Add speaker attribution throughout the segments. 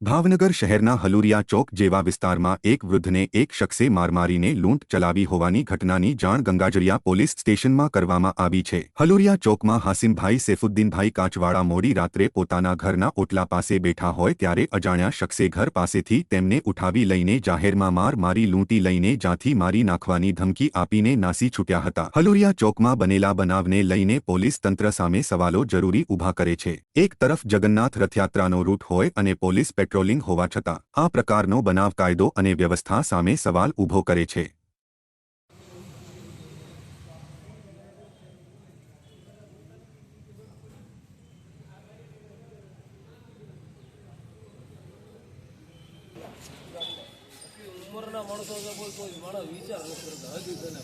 Speaker 1: ભાવનગર શહેરના હલુરિયા ચોક જેવા વિસ્તારમાં એક વૃદ્ધને એક શખ્સે મારીને લૂંટ ચલાવી હોવાની ઘટનાની જાણ ગંગાજળિયા પોલીસ સ્ટેશનમાં કરવામાં આવી છે। હલુરિયા ચોકમાં હાસિમભાઈ સૈફુદ્દીનભાઈ કાચવાડા મોડી રાત્રે પોતાના ઘરના ઓટલા પાસે બેઠા હોય ત્યારે અજાણ્યા શખ્સે ઘર પાસેથી તેમને ઉઠાવી લઈને જાહેરમાં મારી લૂંટી લઈને જાથી મારી નાખવાની ધમકી આપીને નાસી છૂટ્યા હતા। હલુરિયા ચોકમાં બનેલા બનાવને લઈને પોલીસ તંત્ર સામે સવાલો જરૂરી ઊભા કરે છે। એક તરફ જગન્નાથ રથયાત્રાનો રૂટ હોય અને પોલીસ પેટ્રોલિંગ હોવા છતાં આ પ્રકારનો બનાવ કાયદો અને વ્યવસ્થા સામે સવાલ ઊભો કરે છે।
Speaker 2: ઉંમરના માણસો કોઈ માણસ વિચાર ન કરતા હજી તને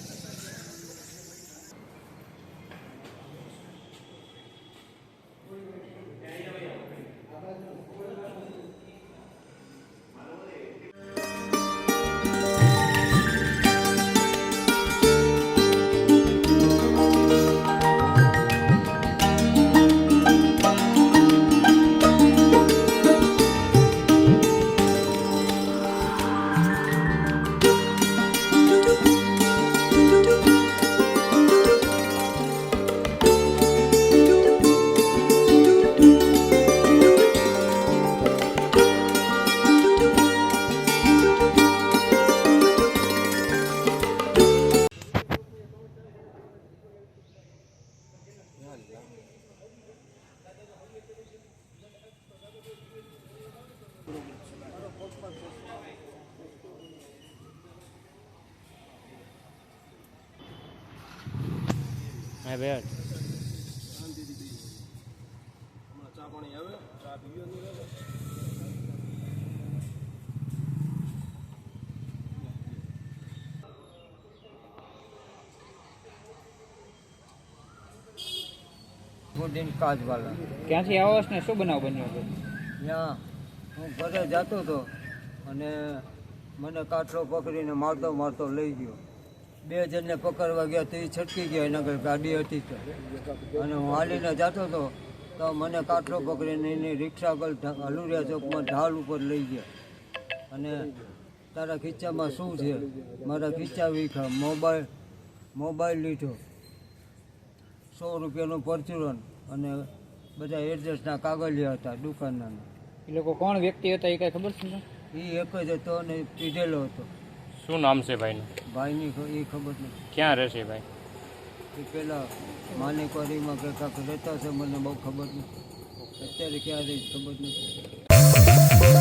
Speaker 3: હા બેટ
Speaker 2: શાંતિથી હમણાં ચા પાણી આવે ચા પીવો નહીં આવે
Speaker 4: ગુડીન કાચવાલા
Speaker 3: ક્યાંથી આવો છો ને શું બનાવ બન્યો હતો?
Speaker 4: ત્યાં હું ઘરે જતો હતો અને મને કાટલો પકડીને મારતો લઈ ગયો। બે જણને પકડવા ગયા તો એ છટકી ગયા, એના આગળ ગાડી હતી તો, અને હું હાલીને જતો હતો તો મને કાટલો પકડીને એની રિક્ષા પર હલુરિયા ચોકમાં ઢાલ ઉપર લઈ ગયા અને તારા ખીચામાં શું છે? મારા ખીચા વીખા, મોબાઈલ લીધો, 100 રૂપિયાનું પરચુરણ અને બધા એડ્રેસના કાગળિયા હતા દુકાનના।
Speaker 3: એ લોકો કોણ વ્યક્તિ હતા એ કઈ ખબર છે ને?
Speaker 4: એ એક જ હતો અને પીધેલો હતો।
Speaker 5: શું નામ છે ભાઈનું?
Speaker 4: ભાઈની એ ખબર નથી,
Speaker 5: ક્યાં રહેશે ભાઈ?
Speaker 4: એ પેલા માનેકવાડીમાં કે કાંક રહેતા છે, મને બહુ ખબર નથી, અત્યારે ક્યાં રહી ખબર નથી।